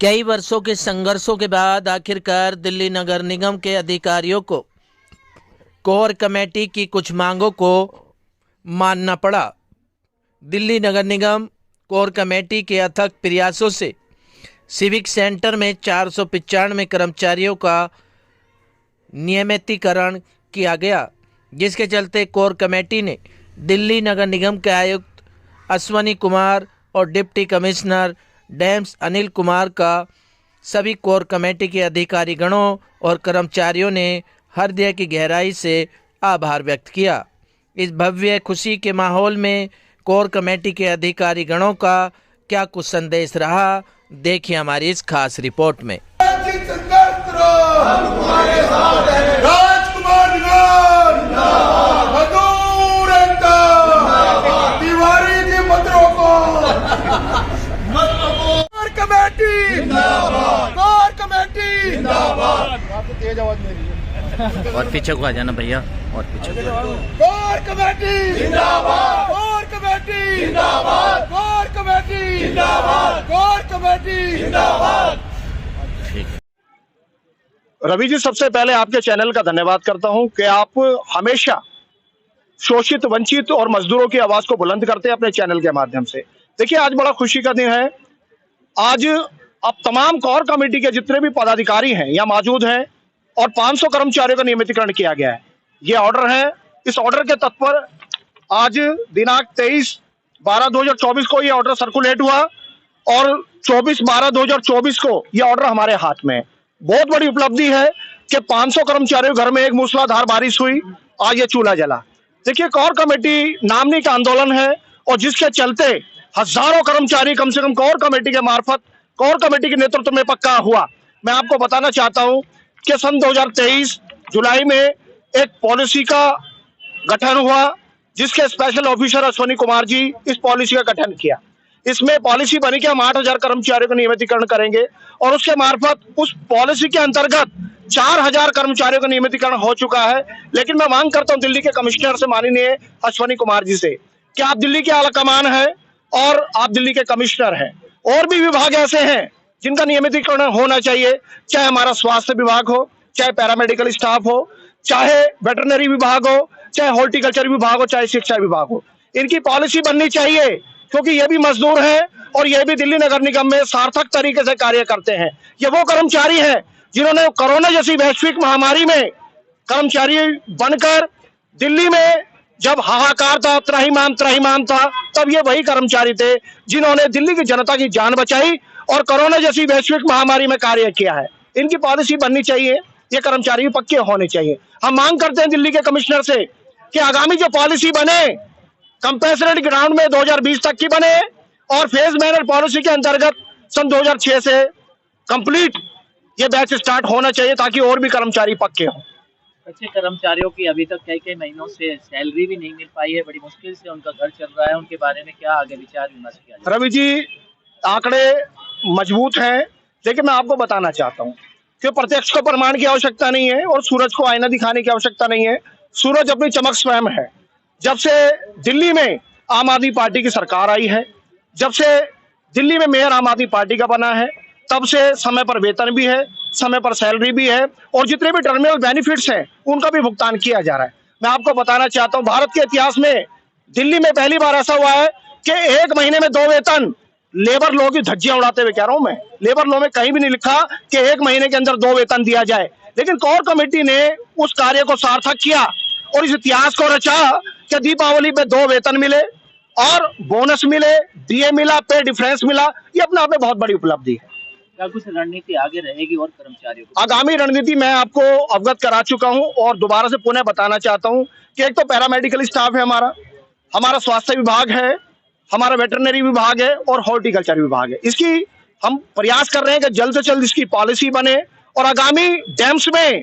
कई वर्षों के संघर्षों के बाद आखिरकार दिल्ली नगर निगम के अधिकारियों को कोर कमेटी की कुछ मांगों को मानना पड़ा। दिल्ली नगर निगम कोर कमेटी के अथक प्रयासों से सिविक सेंटर में 495 कर्मचारियों का नियमितीकरण किया गया, जिसके चलते कोर कमेटी ने दिल्ली नगर निगम के आयुक्त अश्वनी कुमार और deputy commissioner dams Anil Kumar का सभी कोर कमेटी के अधिकारी गणों और कर्मचारियों ने हृदय की गहराई से आभार व्यक्त किया। इस भव्य खुशी के माहौल में कोर कमेटी के अधिकारी गणों का क्या कुछ संदेश रहा, देखिए हमारी इस खास रिपोर्ट में। तेज आवाज मेरी और पीछे को आ जाना भैया, और पीछे कोर कमेटी जिंदाबाद, कोर कमेटी जिंदाबाद, कोर कमेटी जिंदाबाद, कोर कमेटी जिंदाबाद। ठीक है। रवि जी, सबसे पहले आपके चैनल का धन्यवाद करता हूं कि आप हमेशा शोषित, वंचित और मजदूरों की आवाज को बुलंद करते हैं अपने चैनल के माध्यम से। देखिए, आज बड़ा खुशी का दिन है। आज अब तमाम कोर कमेटी के जितने भी पदाधिकारी हैं यहाँ मौजूद हैं और 500 कर्मचारियों का नियमितीकरण किया गया है। ये ऑर्डर है। इस ऑर्डर के तत्पर आज दिनांक 23/12/2024 को ये ऑर्डर सर्कुलेट हुआ और 24/12/2024 को ये ऑर्डर हमारे हाथ में है। बहुत बड़ी उपलब्धि है कि 500 कर्मचारियों के घर में एक मूसलाधार बारिश हुई, आज ये चूल्हा जला। देखिए, कोर कमेटी नामनी का आंदोलन है और जिसके चलते हजारों कर्मचारी कम से कम कोर कमेटी के मार्फत, कोर कमेटी के नेतृत्व में पक्का हुआ। मैं आपको बताना चाहता हूं कि सन 2023 जुलाई में एक पॉलिसी का गठन हुआ, जिसके स्पेशल ऑफिसर अश्वनी कुमार जी इस पॉलिसी का गठन किया। इसमें पॉलिसी बनी कि हम 8000 कर्मचारियों का नियमितीकरण करेंगे और उसके मार्फत उस पॉलिसी के अंतर्गत 4000 कर्मचारियों का नियमितीकरण हो चुका है। लेकिन मैं मांग करता हूं दिल्ली के कमिश्नर से, माननीय अश्वनी कुमार जी से, कि आप दिल्ली के आला कमान है और आप दिल्ली के कमिश्नर हैं। और भी विभाग ऐसे हैं जिनका नियमितीकरण होना चाहिए, चाहे हमारा स्वास्थ्य विभाग हो, चाहे पैरामेडिकल स्टाफ हो, चाहे वेटरनरी विभाग हो, चाहे हॉर्टिकल्चर विभाग हो, चाहे शिक्षा विभाग हो। इनकी पॉलिसी बननी चाहिए, क्योंकि ये भी मजदूर हैं और ये भी दिल्ली नगर निगम में सार्थक तरीके से कार्य करते हैं। ये वो कर्मचारी हैं जिन्होंने कोरोना जैसी वैश्विक महामारी में कर्मचारी बनकर दिल्ली में जब हाहाकार था, त्राहिमाम था, तब ये वही कर्मचारी थे जिन्होंने दिल्ली की जनता की जान बचाई और कोरोना जैसी वैश्विक महामारी में कार्य किया है। इनकी पॉलिसी बननी चाहिए, ये कर्मचारी पक्के होने चाहिए। हम मांग करते हैं दिल्ली के कमिश्नर से कि आगामी जो पॉलिसी बने, कंपेंसेटेड ग्राउंड में 2020 तक की बने और फेज मैनर पॉलिसी के अंतर्गत सन 2006 से कंप्लीट ये बैच स्टार्ट होना चाहिए, ताकि और भी कर्मचारी पक्के हों। अच्छे कर्मचारियों की अभी तक कई महीनों से सैलरी भी नहीं मिल पाई है, बड़ी मुश्किल से उनका घर चल रहा है। उनके बारे में क्या आगे विचार विमर्श किया जाए? रवि जी, आंकड़े मजबूत हैं, लेकिन मैं आपको बताना चाहता हूं कि प्रत्यक्ष को प्रमाण की आवश्यकता नहीं है और सूरज को आईना दिखाने की आवश्यकता नहीं है। सूरज अपनी चमक स्वयं है। जब से दिल्ली में आम आदमी पार्टी की सरकार आई है, जब से दिल्ली में मेयर आम आदमी पार्टी का बना है, तब से समय पर वेतन भी है, समय पर सैलरी भी है और जितने भी टर्मिनल बेनिफिट्स हैं उनका भी भुगतान किया जा रहा है। मैं आपको बताना चाहता हूं, भारत के इतिहास में दिल्ली में पहली बार ऐसा हुआ है कि 1 महीने में 2 वेतन। लेबर लॉ की धज्जियां उड़ाते हुए कह रहा हूं मैं, लेबर लॉ में कहीं भी नहीं लिखा कि 1 महीने के अंदर 2 वेतन दिया जाए। लेकिन कोर कमेटी ने उस कार्य को सार्थक किया और इस इतिहास को रचा कि दीपावली पे 2 वेतन मिले और बोनस मिले, डीए मिला, पे डिफरेंस मिला। ये अपने आप में बहुत बड़ी उपलब्धि है। क्या कुछ रणनीति आगे रहेगी और कर्मचारियों को? आगामी रणनीति मैं आपको अवगत करा चुका हूं और दोबारा से पुनः बताना चाहता हूं कि एक तो पैरामेडिकल स्टाफ है, हमारा स्वास्थ्य विभाग है, हमारा वेटरनरी विभाग है और हॉर्टिकल्चर विभाग है। इसकी हम प्रयास कर रहे हैं कि जल्द से जल्द इसकी पॉलिसी बने और आगामी डैम्स में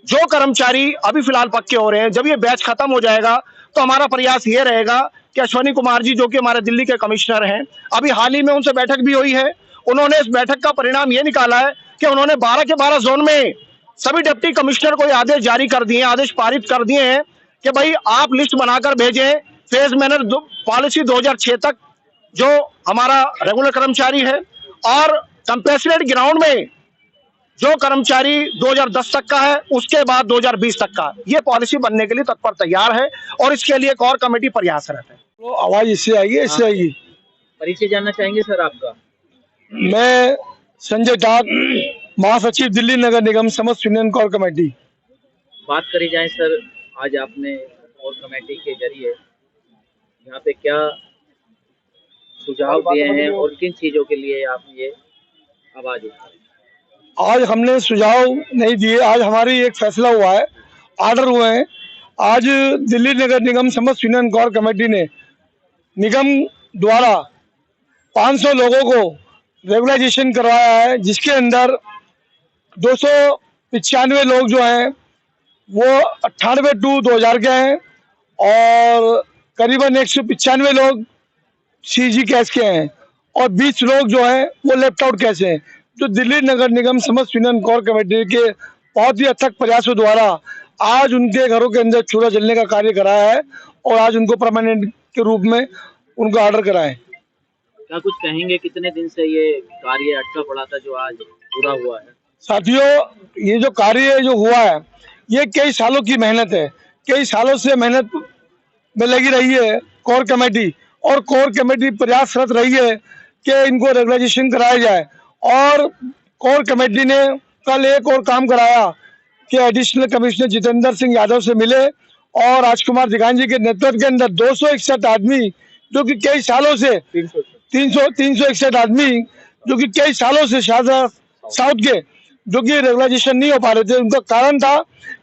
जो कर्मचारी अभी फिलहाल पक्के हो रहे हैं, जब ये बैच खत्म हो जाएगा तो हमारा प्रयास ये रहेगा कि अश्वनी कुमार जी, जो कि हमारे दिल्ली के कमिश्नर हैं, अभी हाल ही में उनसे बैठक भी हुई है। उन्होंने इस बैठक का परिणाम ये निकाला है कि उन्होंने 12 के 12 जोन में सभी डिप्टी कमिश्नर को आदेश जारी कर दिए, आदेश पारित कर दिए हैं कि भाई आप लिस्ट बनाकर भेजें फेज मैनर पॉलिसी 2006 तक जो हमारा रेगुलर कर्मचारी है और कंपेशनरेट ग्राउंड में जो कर्मचारी 2010 तक का है, उसके बाद 2020 तक का, ये पॉलिसी बनने के लिए तत्पर तैयार है और इसके लिए कोर कमेटी प्रयासरत है। तो आवाज इससे आएगी, इससे आएगी। परिचय जानना चाहेंगे सर आपका? मैं संजय टाक, महासचिव दिल्ली नगर निगम समस्त यूनियन कोर कमेटी। बात करी जाए सर, आज आपने कोर कमेटी के जरिए यहाँ पे क्या सुझाव दिए हैं और किन चीजों के लिए आप ये आवाज उठाए? आज हमने सुझाव नहीं दिए, आज हमारी एक फैसला हुआ है, ऑर्डर हुए हैं। आज दिल्ली नगर निगम समस्त यूनियन कोर कमेटी ने निगम द्वारा 500 लोगों को रेगुलाइजेशन करवाया है, जिसके अंदर 295 लोग जो हैं वो 98-2000 के हैं और करीबन 195 लोग सीजी कैश के हैं और 20 लोग जो हैं वो लेफ्ट आउट कैश हैं। जो दिल्ली नगर निगम समस्त यूनियन कोर कमेटी के बहुत ही अथक प्रयासों द्वारा आज उनके घरों के अंदर चूल्हा जलने का कार्य कराया है और आज उनको परमानेंट के रूप में उनको ऑर्डर कराए। क्या कुछ कहेंगे, कितने दिन से ये कार्य अटका पड़ा था जो आज पूरा हुआ है? साथियों, ये जो कार्य जो हुआ है ये कई सालों की मेहनत है, कई सालों से मेहनत में लगी रही है कोर कमेटी, और कोर कमेटी प्रयासरत रही है कि इनको रेगुलाइजेशन कराया जाए। और कोर कमेटी ने कल एक और काम कराया कि एडिशनल कमिश्नर जितेंद्र सिंह यादव से मिले और राजकुमार दिगान जी के नेतृत्व के अंदर 261 आदमी जो कि कई सालों से 361 आदमी जो कि कई सालों से शाहजहां साउथ के जो कि रेगुलाइजेशन नहीं हो पा रहे थे। उनका कारण था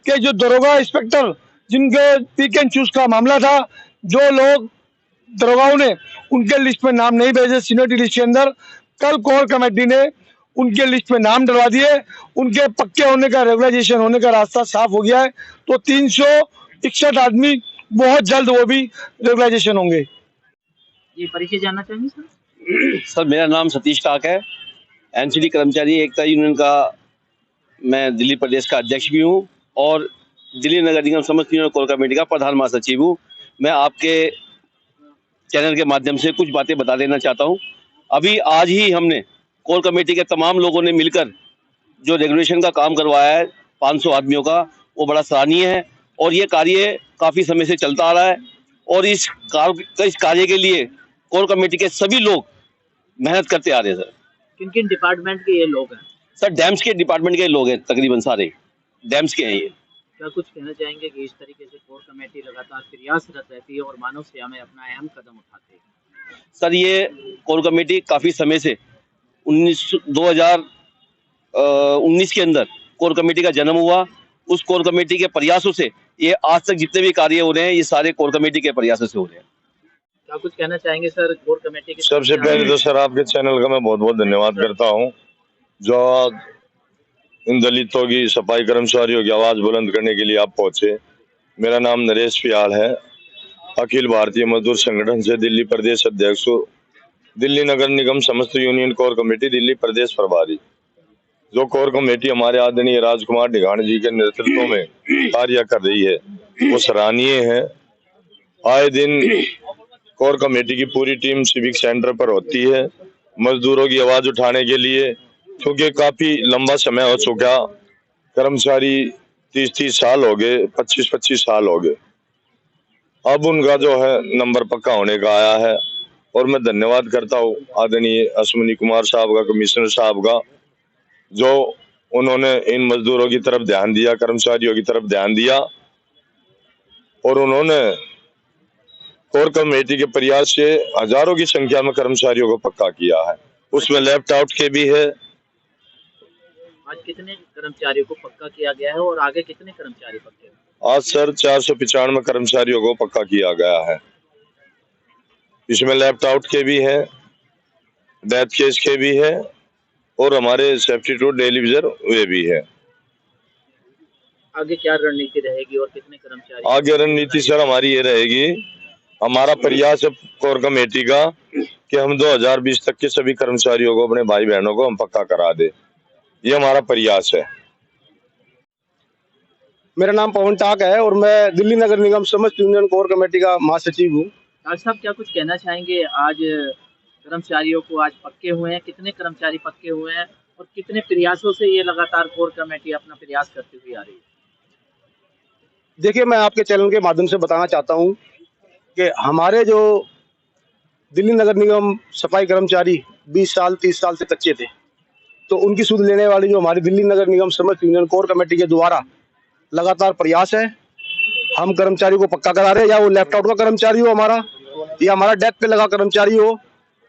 कि जो दरोगा इंस्पेक्टर जिनके पिक एंड चूज का मामला था, जो लोग दरोगाओं ने उनके लिस्ट में नाम नहीं भेजे सीनियरिटी लिस्ट के अंदर, कल कोर कमेटी ने उनके लिस्ट में नाम डलवा दिए। उनके पक्के होने का, रेगुलाइजेशन होने का रास्ता साफ हो गया है। तो 361 आदमी बहुत जल्द वो भी रेगुलाइजेशन होंगे। ये परिचय जानना चाहेंगे सर? सर, मेरा नाम सतीश टाक है। एनसीडी कर्मचारी एकता यूनियन का मैं दिल्ली प्रदेश का अध्यक्ष भी हूँ और दिल्ली नगर निगम समस्त यूनियन कोर कमेटी का प्रधान महासचिव हूँ। मैं आपके चैनल के माध्यम से कुछ बातें बता देना चाहता हूँ। अभी आज ही हमने कोर कमेटी के तमाम लोगों ने मिलकर जो रेगुलेशन का काम करवाया है 500 आदमियों का, वो बड़ा सराहनीय है और ये कार्य काफ़ी समय से चलता आ रहा है और इस कार्य के लिए कोर कमेटी के सभी लोग मेहनत करते आ रहे हैं। सर, किन किन डिपार्टमेंट के ये लोग हैं? सर, डैम्स के डिपार्टमेंट के लोग हैं, तकरीबन सारे डैम्स के हैं ये। क्या कुछ कहना चाहेंगे कि इस तरीके से कोर कमेटी लगातार प्रयासरत रहती है और मानव सेवा में अपना अहम कदम उठाती है? सर, ये कोर कमेटी काफ़ी समय से 2019 के अंदर कोर कमेटी का जन्म हुआ। उस कोर कमेटी के प्रयासों से ये आज तक जितने भी कार्य हो रहे हैं ये सारे कोर कमेटी के प्रयासों से हो रहे हैं। क्या कुछ कहना चाहेंगे सर कोर कमेटी के? सबसे पहले तो सर आपके चैनल का मैं बहुत बहुत धन्यवाद करता हूं, जो इन दलितों की, सफाई कर्मचारियों की आवाज बुलंद करने के लिए आप पहुंचे। मेरा नाम नरेश पियाल है, अखिल भारतीय मजदूर संगठन से दिल्ली प्रदेश अध्यक्ष, दिल्ली नगर निगम समस्त यूनियन कोर कमेटी दिल्ली प्रदेश प्रभारी। जो कोर कमेटी हमारे आदरणीय राजकुमार दिगान जी के नेतृत्व में कार्य कर रही है वो सराहनीय है। आए दिन कोर कमेटी की पूरी टीम सिविक सेंटर पर होती है मजदूरों की आवाज उठाने के लिए, क्योंकि काफी लंबा समय हो चुका। कर्मचारी 30-30 साल हो गए, 25-25 साल हो गए। अब उनका जो है नंबर पक्का होने का आया है और मैं धन्यवाद करता हूँ आदरणीय अश्विनी कुमार साहब का, कमिश्नर साहब का, जो उन्होंने इन मजदूरों की तरफ ध्यान दिया, कर्मचारियों की तरफ ध्यान दिया और उन्होंने कोर कमेटी के प्रयास से हजारों की संख्या में कर्मचारियों को पक्का किया है। उसमें लेफ्ट आउट के भी है। आज कितने कर्मचारियों को पक्का किया गया है और आगे कितने कर्मचारी पक्के? आज सर 495 कर्मचारियों को पक्का किया गया है। इसमें लेफ्ट आउट के भी है, डेथ केस के भी है और हमारे सब्स्टिट्यूट डेली विजर वे भी है। आगे क्या रणनीति रहेगी और कितने कर्मचारी? आगे रणनीति सर हमारी ये रहेगी, हमारा प्रयास है कोर कमेटी का कि हम 2020 तक के सभी कर्मचारियों को, अपने भाई बहनों को हम पक्का करा दे। ये हमारा प्रयास है। मेरा नाम पवन टाक है और मैं दिल्ली नगर निगम समस्त यूनियन कोर कमेटी का महासचिव हूँ। डॉक्टर साहब, क्या कुछ कहना चाहेंगे? आज कर्मचारियों को आज पक्के हुए हैं, कितने कर्मचारी पक्के हुए हैं और कितने प्रयासों से ये लगातार कोर कमेटी अपना प्रयास करती हुई आ रही है? देखिए, मैं आपके चैनल के माध्यम से बताना चाहता हूं कि हमारे जो दिल्ली नगर निगम सफाई कर्मचारी 20 साल 30 साल से कच्चे थे, तो उनकी सुध लेने वाली जो हमारी दिल्ली नगर निगम समस्त यूनियन कोर कमेटी के द्वारा लगातार प्रयास है। हम कर्मचारी को पक्का करा रहे हैं, या वो लेफ्ट आउट का कर्मचारी हो हमारा, या हमारा डेथ पे लगा कर्मचारी हो,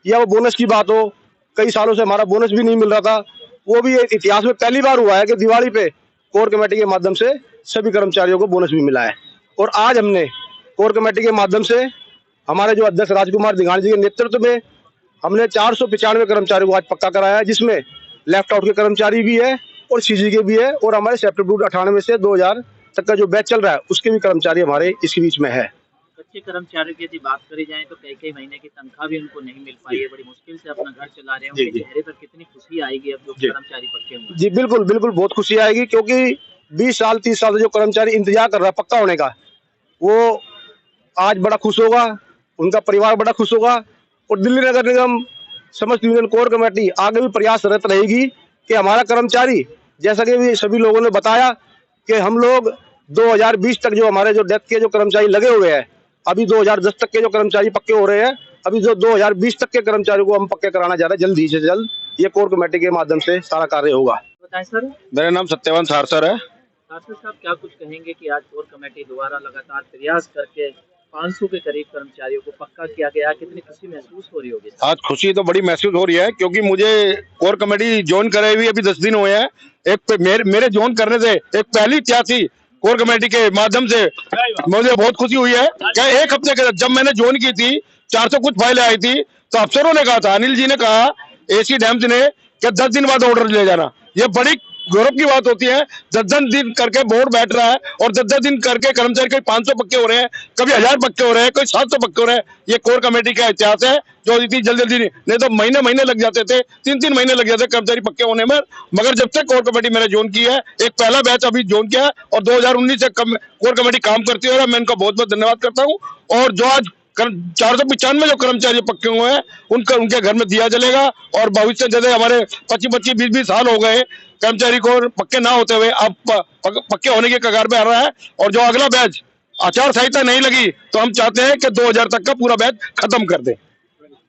या वो बोनस की बात हो। कई सालों से हमारा बोनस भी नहीं मिल रहा था, वो भी इतिहास में पहली बार हुआ है कि दिवाली पे कोर कमेटी के माध्यम से सभी कर्मचारियों को बोनस भी मिला है। और आज हमने कोर कमेटी के माध्यम से हमारे जो अध्यक्ष राजकुमार दिघाणी जी के नेतृत्व में हमने 495 कर्मचारियों को आज पक्का कराया है, जिसमें लेफ्ट आउट के कर्मचारी भी है और सीजी के भी है, और हमारे सेप्टेम्बर 98 से 2000 तक का जो बैच चल रहा है उसके भी कर्मचारी हमारे इसके बीच में है। कच्चे कर्मचारियों की यदि बात करी जाए तो कई महीने की तनख्वाह भी उनको नहीं मिल पाई है, बड़ी मुश्किल से अपना घर चला रहे हैं। उनके चेहरे पर कितनी खुशी आएगी अब जो कर्मचारी पक्के हुए हैं? जी बिल्कुल बिल्कुल, बहुत खुशी आएगी, क्योंकि 20 साल 30 साल से जो कर्मचारी इंतजार कर रहा है पक्का होने का, वो आज बड़ा खुश होगा, उनका परिवार बड़ा खुश होगा। और दिल्ली नगर निगम समस्त यूनियन कोर कमेटी आगे भी प्रयासरत रहेगी कि हमारा कर्मचारी, जैसा कि भी सभी लोगों ने बताया कि हम लोग 2020 तक जो हमारे जो डेथ के जो कर्मचारी लगे हुए हैं, अभी 2010 तक के जो कर्मचारी पक्के हो रहे हैं, अभी जो 2020 तक के कर्मचारियों को हम पक्के कराना चाह रहे हैं, जल्द ही से जल्द ये कोर कमेटी के माध्यम से सारा कार्य होगा। बताएं सर। मेरा नाम सत्यवान सारसर है। सारसर साहब, क्या कुछ कहेंगे कि आज कोर कमेटी द्वारा लगातार प्रयास करके 500 के करीब कर्मचारियों को पक्का किया गया, कितनी खुशी महसूस हो रही होगी? आज खुशी तो बड़ी महसूस हो रही है, क्योंकि मुझे कोर कमेटी ज्वाइन करे हुए अभी 10 दिन हुए हैं। मेरे ज्वाइन करने से एक पहली इतिहासी कोर कमेटी के माध्यम से मुझे बहुत खुशी हुई है। क्या एक हफ्ते के जब मैंने ज्वाइन की थी 400 कुछ फाइलें आई थी, तो अफसरों ने कहा था, अनिल जी ने कहा, एसी डैम्स ने, कि 10 दिन बाद ऑर्डर ले जाना। ये बड़ी गौरव की बात होती है। 10 दिन करके बोर्ड बैठ रहा है और 10 दिन करके कर्मचारी कभी 500 पक्के हो रहे हैं, कभी 1000 पक्के हो रहे हैं, कोई 700 पक्के हो रहे हैं। ये कोर कमेटी का इतिहास है, जो इतनी जल्दी नहीं तो महीने लग जाते थे, 3 महीने लग जाते कर्मचारी पक्के होने में। मगर जब से कोर कमेटी मैंने ज्वाइन की है, एक पहला बैच अभी ज्वाइन किया है और 2019 से कोर कमेटी काम करती है, मैं इनका बहुत बहुत धन्यवाद करता हूँ। और जो आज 495 जो कर्मचारी पक्के हुए हैं, उनके घर में दिया जलेगा। और भविष्य जैसे हमारे 25 20 साल हो गए कर्मचारी को पक्के ना होते हुए, अब पक्के होने के कगार पे आ रहा है। और जो अगला बैच आचार संहिता नहीं लगी, तो हम चाहते हैं कि 2000 तक का पूरा बैच खत्म कर दें।